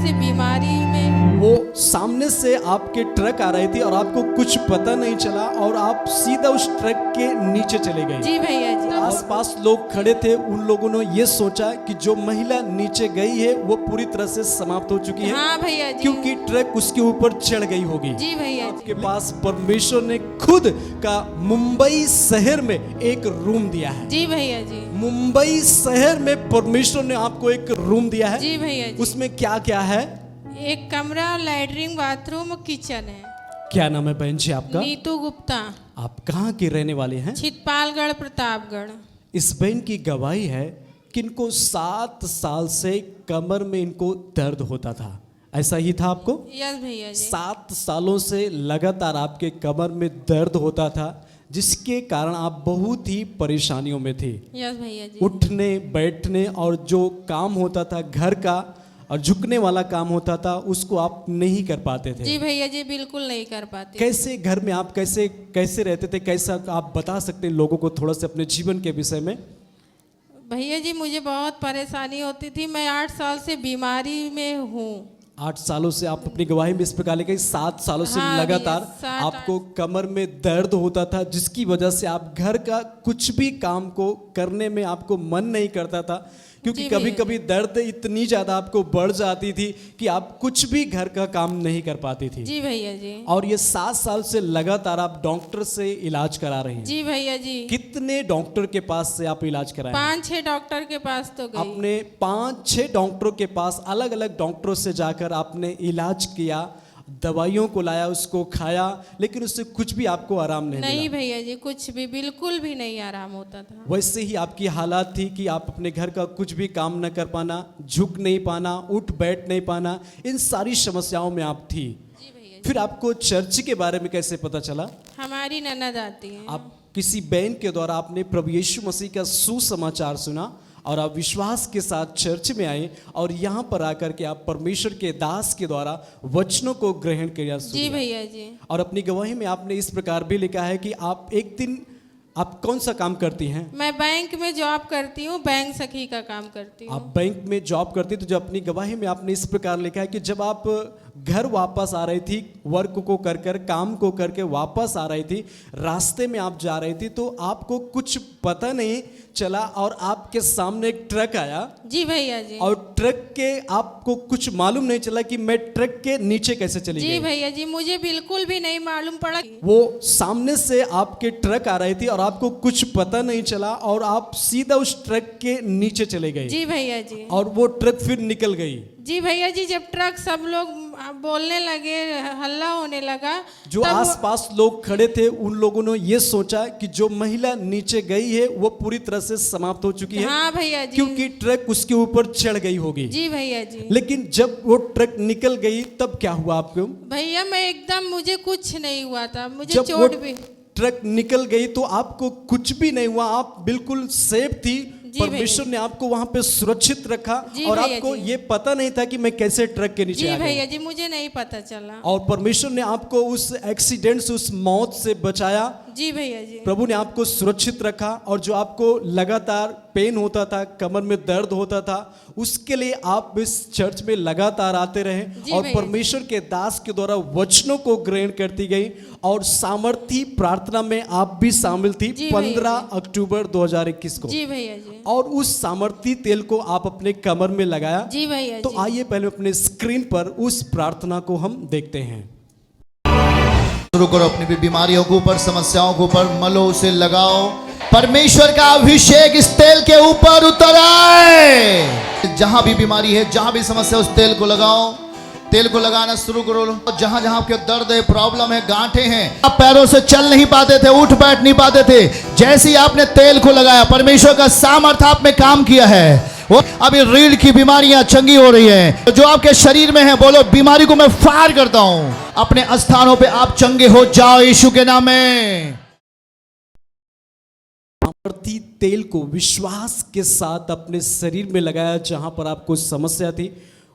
से बीमारी में। वो सामने से आपके ट्रक आ रही थी और आपको कुछ पता नहीं चला और आप सीधा उस ट्रक के नीचे चले गए। जी भैया जी। आसपास लोग खड़े थे, उन लोगों ने ये सोचा कि जो महिला नीचे गई है वो पूरी तरह से समाप्त हो चुकी है। हाँ भैया जी। क्योंकि ट्रक उसके ऊपर चढ़ गई होगी। जी भैया जी। आपके पास परमेश्वर ने खुद का मुंबई शहर में एक रूम दिया है। जी भैया जी। मुंबई शहर में परमेश्वर ने आपको एक रूम दिया है। जी भैया जी। उसमें क्या क्या है? एक कमरा, लैट्रिन, बाथरूम, किचन है। क्या नाम है बहन जी आपका? नीतू गुप्ता। आप कहाँ के रहने वाले हैं? छितपालगढ़, प्रतापगढ़। इस बहन की गवाही है कि इनको 7 साल से कमर में इनको दर्द होता था। ऐसा ही था आपको? यस भैया जी। 7 सालों से लगातार आपके कमर में दर्द होता था, जिसके कारण आप बहुत ही परेशानियों में थे। यस भैया जी। उठने बैठने और जो काम होता था घर का और झुकने वाला काम होता था उसको आप नहीं कर पाते थे। जी भैया जी, बिल्कुल नहीं कर पाते। कैसे घर में आप कैसे रहते थे? कैसा आप बता सकते हैं लोगों को थोड़ा सा अपने जीवन के विषय में? भैया जी, मुझे बहुत परेशानी होती थी। मैं 8 साल से बीमारी में हूँ। 8 सालों से आप अपनी गवाही में इस प्रकार लिखा, 7 सालों से हाँ, लगातार 7 आपको कमर में दर्द होता था, जिसकी वजह से आप घर का कुछ भी काम को करने में आपको मन नहीं करता था, क्योंकि कभी कभी दर्द इतनी ज्यादा आपको बढ़ जाती थी कि आप कुछ भी घर का काम नहीं कर पाती थी। जी भैया जी। और ये 7 साल से लगातार आप डॉक्टर से इलाज करा रहे हैं। जी भैया जी। कितने डॉक्टर के पास से आप इलाज कराए? 5-6 डॉक्टर के पास तो गई। आपने 5-6 डॉक्टरों के पास, अलग अलग डॉक्टरों से जाकर आपने इलाज किया, दवाइयों को लाया, उसको खाया, लेकिन उससे कुछ भी आपको आराम नहीं नहीं मिला। भैया जी, कुछ भी, बिल्कुल भी नहीं आराम होता था। वैसे ही आपकी हालात थी कि आप अपने घर का कुछ भी काम न कर पाना, झुक नहीं पाना, उठ बैठ नहीं पाना, इन सारी समस्याओं में आप थी। जी भैया जी। फिर आपको चर्च के बारे में कैसे पता चला? हमारी ननद आती है। आप किसी बहन के द्वारा आपने प्रभु यीशु मसीह का सुसमाचार सुना और आप विश्वास के साथ चर्च में आए और यहाँ पर आकर के आप परमेश्वर के दास के द्वारा वचनों को ग्रहण किया। जी भैया जी। और अपनी गवाही में आपने इस प्रकार भी लिखा है कि आप एक दिन, आप कौन सा काम करती हैं? मैं बैंक में जॉब करती हूँ, बैंक सखी का काम करती हूँ। आप बैंक में जॉब करती, तो जो अपनी गवाही में आपने इस प्रकार लिखा है कि जब आप घर वापस आ रही थी, वर्क को कर काम को करके वापस आ रही थी, रास्ते में आप जा रही थी तो आपको कुछ पता नहीं चला और आपके सामने एक ट्रक आया। जी भैया जी। और ट्रक के आपको कुछ मालूम नहीं चला कि मैं ट्रक के नीचे कैसे चली गई। जी भैया जी, मुझे बिल्कुल भी नहीं मालूम पड़ा। वो सामने से आपके ट्रक आ रही थी और आपको कुछ पता नहीं चला और आप सीधा उस ट्रक के नीचे चले गए। जी भैया जी। और वो ट्रक फिर निकल गई। जी भैया जी, जब ट्रक सब लोग बोलने लगे, हल्ला होने लगा, जो आसपास लोग खड़े थे उन लोगों ने ये सोचा कि जो महिला नीचे गई है वो पूरी तरह से समाप्त हो चुकी है। हाँ भैया जी। क्योंकि ट्रक उसके ऊपर चढ़ गई होगी। जी भैया जी। लेकिन जब वो ट्रक निकल गई तब क्या हुआ आपको? भैया मैं एकदम, मुझे कुछ नहीं हुआ था, मुझे जब चोट भी। ट्रक निकल गई तो आपको कुछ भी नहीं हुआ, आप बिल्कुल सेफ थी। परमेश्वर ने आपको वहां पे सुरक्षित रखा और आपको ये पता नहीं था कि मैं कैसे ट्रक के नीचे आ गई। जी भैया जी, मुझे नहीं पता चला। और परमेश्वर ने आपको उस एक्सीडेंट से, उस मौत से बचाया। जी भैया जी। प्रभु ने आपको सुरक्षित रखा और जो आपको लगातार पेन होता था, कमर में दर्द होता था, उसके लिए आप इस चर्च में लगातार आते रहे और परमेश्वर के दास के द्वारा वचनों को ग्रहण करती गई और सामर्थी प्रार्थना में आप भी शामिल थी 15 अक्टूबर 2021 को। जी भैया जी। और उस सामर्थी तेल को आप अपने कमर में लगाया। जी भैया तो आइए पहले अपने स्क्रीन पर उस प्रार्थना को हम देखते हैं। शुरू करो, अपनी भी बीमारियों के ऊपर, समस्याओं के ऊपर मलो, उसे लगाओ। परमेश्वर का अभिषेक इस तेल के ऊपर उतर आए। जहां भी बीमारी है, जहां भी समस्या, उस तेल को लगाओ। तेल को लगाना शुरू करो। जहां जहां आपके दर्द है, प्रॉब्लम है, गांठे हैं, आप पैरों से चल नहीं पाते थे, उठ बैठ नहीं पाते थे, जैसे ही आपने तेल को लगाया, परमेश्वर का सामर्थ आप में काम किया है। वो अभी रीढ़ की बीमारियां चंगी हो रही हैं। जो आपके शरीर में है, बोलो बीमारी को मैं फायर करता हूं। अपने स्थानों पे आप चंगे हो जाओ यीशु के नाम में। सामर्थी तेल को विश्वास के साथ अपने शरीर में लगाया, जहां पर आपको समस्या थी,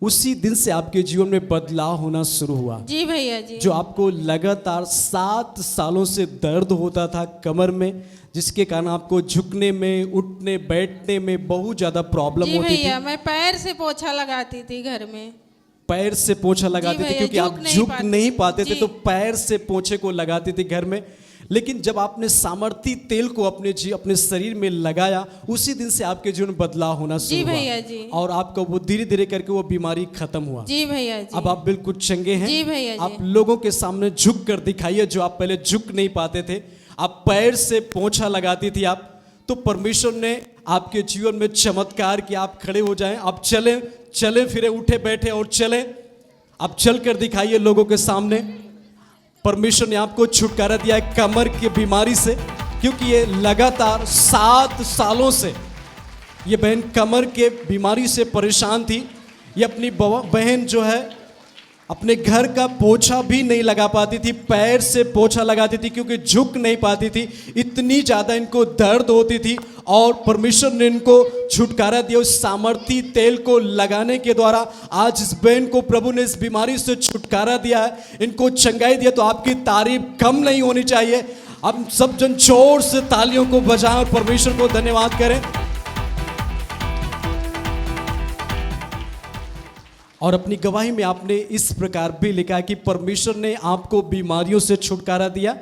उसी दिन से आपके जीवन में बदलाव होना शुरू हुआ। जी भैया जी। जो आपको लगातार 7 सालों से दर्द होता था कमर में, जिसके कारण आपको झुकने में, उठने बैठने में बहुत ज्यादा प्रॉब्लम होती थी। भैया मैं पैर से पोछा लगाती थी घर में। पैर से पोछा लगाती थी, भैया, क्योंकि आप झुक नहीं झुक पाते। नहीं पाते थे, जी। तो पैर से पोछे को लगाती थी घर में। लेकिन जब आपने सामर्थी तेल को अपने शरीर में लगाया, उसी दिन से आपके जीवन में बदलाव होना जी शुरू भैया हुआ जी। और आपका वो धीरे धीरे करके वो बीमारी खत्म हुआ। जी भैया जी। अब आप बिल्कुल चंगे हैं। जी भैया जी। आप लोगों के सामने झुक कर दिखाइए, जो आप पहले झुक नहीं पाते थे। आप पैर से पोछा लगाती थी आप, तो परमेश्वर ने आपके जीवन में चमत्कार किया। आप खड़े हो जाएं, आप चले फिरे, उठे बैठे और चले। आप चल कर दिखाइए लोगों के सामने। परमेश्वर ने आपको छुटकारा दिया है कमर की बीमारी से, क्योंकि ये लगातार 7 सालों से ये बहन कमर के बीमारी से परेशान थी। ये अपनी बहन जो है अपने घर का पोछा भी नहीं लगा पाती थी, पैर से पोछा लगाती थी, क्योंकि झुक नहीं पाती थी। इतनी ज़्यादा इनको दर्द होती थी और परमेश्वर ने इनको छुटकारा दिया उस सामर्थी तेल को लगाने के द्वारा। आज इस बहन को प्रभु ने इस बीमारी से छुटकारा दिया है, इनको चंगाई दिया। तो आपकी तारीफ कम नहीं होनी चाहिए। अब सब जन जोर से तालियों को बजाएं और परमेश्वर को धन्यवाद करें। और अपनी गवाही में आपने इस प्रकार भी लिखा है कि परमेश्वर ने आपको बीमारियों से छुटकारा दिया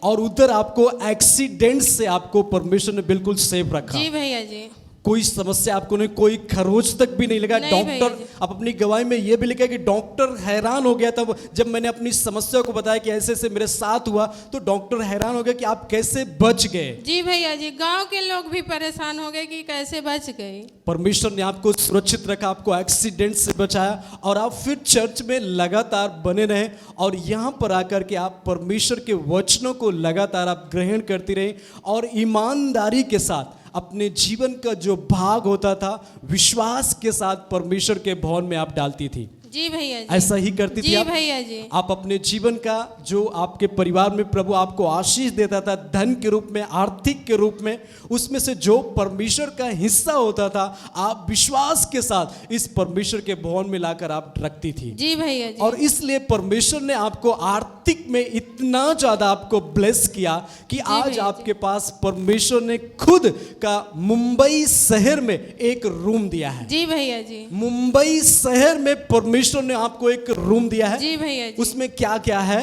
और उधर आपको एक्सीडेंट से आपको परमेश्वर ने बिल्कुल सेफ रखा। जी भैया जी। कोई समस्या आपको नहीं, कोई खरोच तक भी नहीं लगा। नहीं भैया डॉक्टर, जी। आप अपनी गवाही में ये भी लिखा है कि डॉक्टर हैरान हो गया था जब मैंने अपनी समस्या को बताया कि ऐसे ऐसे मेरे साथ हुआ, तो डॉक्टर हैरान हो गया कि आप कैसे बच गए। जी भैया जी। गांव के लोग भी परेशान हो गए कि कैसे बच गए। परमेश्वर ने आपको सुरक्षित रखा, आपको एक्सीडेंट से बचाया और आप फिर चर्च में लगातार बने रहे और यहाँ पर आकर के आप परमेश्वर के वचनों को लगातार आप ग्रहण करती रहे और ईमानदारी के साथ अपने जीवन का जो भाग होता था विश्वास के साथ परमेश्वर के भवन में आप डालती थी। जी भैया जी। ऐसा ही करती थी जी आप। भैया जी। आप अपने जीवन का जो आपके परिवार में प्रभु आपको आशीष देता था, धन के रूप में, आर्थिक के रूप में, उसमें से जो परमेश्वर का हिस्सा होता था आप विश्वास के साथ इस परमेश्वर के भवन में लाकर आप रखती थी। जी भैया जी। और इसलिए परमेश्वर ने आपको आर्थिक में इतना ज्यादा आपको ब्लेस किया कि आज भैया आपके पास परमेश्वर ने खुद का मुंबई शहर में एक रूम दिया है। जी भैया जी। मुंबई शहर में परमेश्वर ने आपको एक रूम दिया है। जी भैया जी। उसमें क्या क्या है?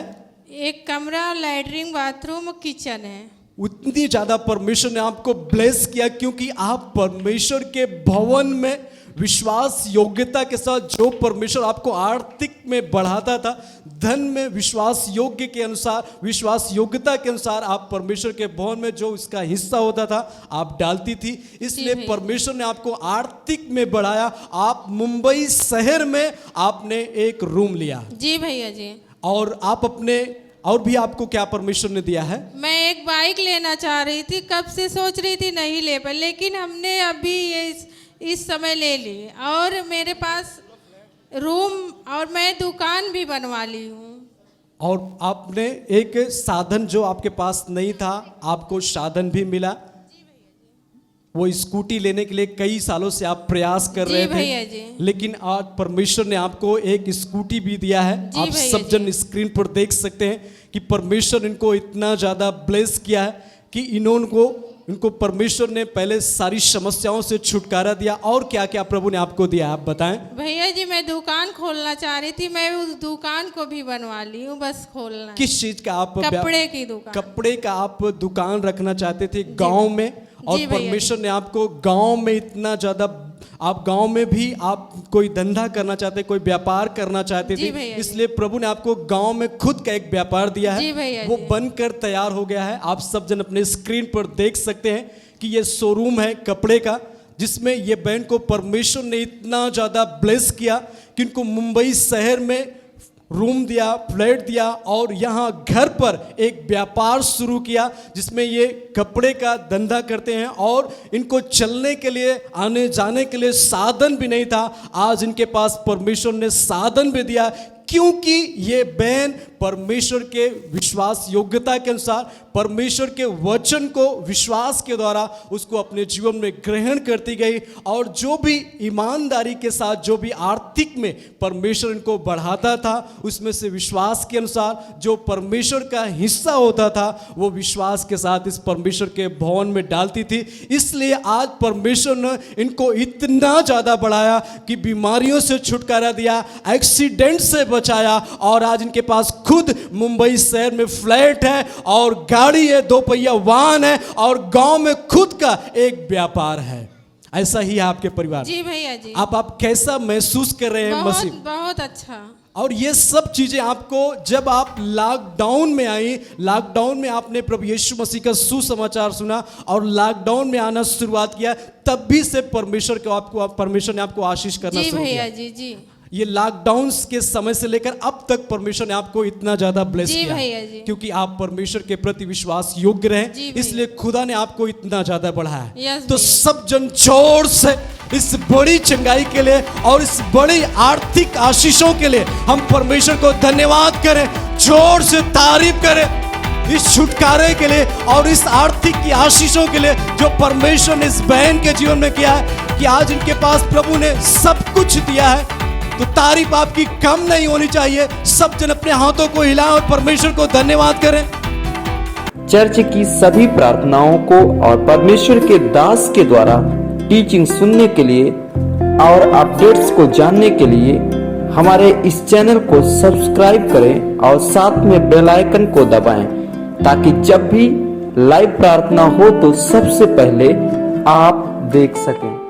एक कमरा, लैट्रिन, बाथरूम, किचन है। उतनी ज्यादा परमेश्वर ने आपको ब्लेस किया क्योंकि आप परमेश्वर के भवन में विश्वास योग्यता के साथ, जो परमेश्वर आपको आर्थिक में बढ़ाता था, धन में विश्वास योग्य के अनुसार, विश्वास योग्यता के अनुसार आप परमेश्वर के भवन में जो इसका हिस्सा होता था आप डालती थी। इसलिए परमेश्वर ने आपको आर्थिक में बढ़ाया। आप मुंबई शहर में आपने एक रूम लिया। जी भैया जी। और आप अपने, और भी आपको क्या परमेश्वर ने दिया है? मैं एक बाइक लेना चाह रही थी, कब से सोच रही थी नहीं ले पाई, लेकिन हमने अभी ये इस समय ले ली और मेरे पास रूम और मैं दुकान भी बनवा ली हूँ। और आपने एक साधन जो आपके पास नहीं था, आपको साधन भी मिला। वो स्कूटी लेने के लिए कई सालों से आप प्रयास कर जी रहे भैया थे, जी। लेकिन आज परमेश्वर ने आपको एक स्कूटी भी दिया है। जी आप भैया सब जन स्क्रीन पर देख सकते हैं कि परमेश्वर इनको इतना ज्यादा ब्लेस किया है कि इनको परमेश्वर ने पहले सारी समस्याओं से छुटकारा दिया। और क्या क्या प्रभु ने आपको दिया, आप बताएं। भैया जी मैं दुकान खोलना चाह रही थी, मैं उस दुकान को भी बनवा ली हूँ, बस खोलना है। किस चीज का आप? कपड़े की दुकान। कपड़े का आप दुकान रखना चाहते थे गांव में, और जी भैया जी। परमेश्वर ने आपको गांव में इतना ज्यादा, आप गांव में भी आप कोई धंधा करना चाहते, कोई व्यापार करना चाहते जी थे, भैया जी। इसलिए प्रभु ने आपको गांव में खुद का एक व्यापार दिया जी है। भैया वो जी। बनकर तैयार हो गया है। आप सब जन अपने स्क्रीन पर देख सकते हैं कि ये शोरूम है कपड़े का, जिसमें ये बहन को परमेश्वर ने इतना ज्यादा ब्लेस किया कि उनको मुंबई शहर में रूम दिया, फ्लैट दिया और यहाँ घर पर एक व्यापार शुरू किया जिसमें ये कपड़े का धंधा करते हैं। और इनको चलने के लिए, आने जाने के लिए साधन भी नहीं था, आज इनके पास परमेश्वर ने साधन भी दिया, क्योंकि ये बहन परमेश्वर के विश्वास योग्यता के अनुसार, परमेश्वर के वचन को विश्वास के द्वारा उसको अपने जीवन में ग्रहण करती गई, और जो भी ईमानदारी के साथ जो भी आर्थिक में परमेश्वर इनको बढ़ाता था, उसमें से विश्वास के अनुसार जो परमेश्वर का हिस्सा होता था वो विश्वास के साथ इस परमेश्वर के भवन में डालती थी। इसलिए आज परमेश्वर ने इनको इतना ज़्यादा बढ़ाया कि बीमारियों से छुटकारा दिया, एक्सीडेंट से बचाया, और आज इनके पास खुद मुंबई शहर में फ्लैट है और गाड़ी है, 2 पहिया वाहन है, और गांव में खुद का एक व्यापार है। ऐसा ही है आपके परिवार? जी भैया जी। आप कैसा महसूस कर रहे हैं मसीह? बहुत अच्छा। और ये सब चीजें आपको जब आप लॉकडाउन में आई, लॉकडाउन में आपने प्रभु यीशु मसीह का सुसमाचार सुना और लॉकडाउन में आना शुरुआत किया, तब भी से परमेश्वर ने आपको आशीष करना शुरू किया? जी भैया जी। ये लॉकडाउन के समय से लेकर अब तक परमेश्वर ने आपको इतना ज्यादा ब्लेस किया भैया जी, क्योंकि आप परमेश्वर के प्रति विश्वास योग्य रहे, इसलिए खुदा ने आपको इतना ज्यादा बढ़ाया। तो सब जन जोर से इस बड़ी चंगाई के लिए और इस बड़ी आर्थिक आशीषों के लिए हम परमेश्वर को धन्यवाद करें, जोर से तारीफ करें इस छुटकारे के लिए और इस आर्थिक की आशीषों के लिए जो परमेश्वर ने इस बहन के जीवन में किया है, कि आज इनके पास प्रभु ने सब कुछ दिया है। तो तारीफ आपकी कम नहीं होनी चाहिए। सब जन अपने हाथों को हिलाएं और परमेश्वर को धन्यवाद करें। चर्च की सभी प्रार्थनाओं को और परमेश्वर के दास के द्वारा टीचिंग सुनने के लिए और अपडेट्स को जानने के लिए हमारे इस चैनल को सब्सक्राइब करें और साथ में बेल आइकन को दबाएं, ताकि जब भी लाइव प्रार्थना हो तो सबसे पहले आप देख सकें।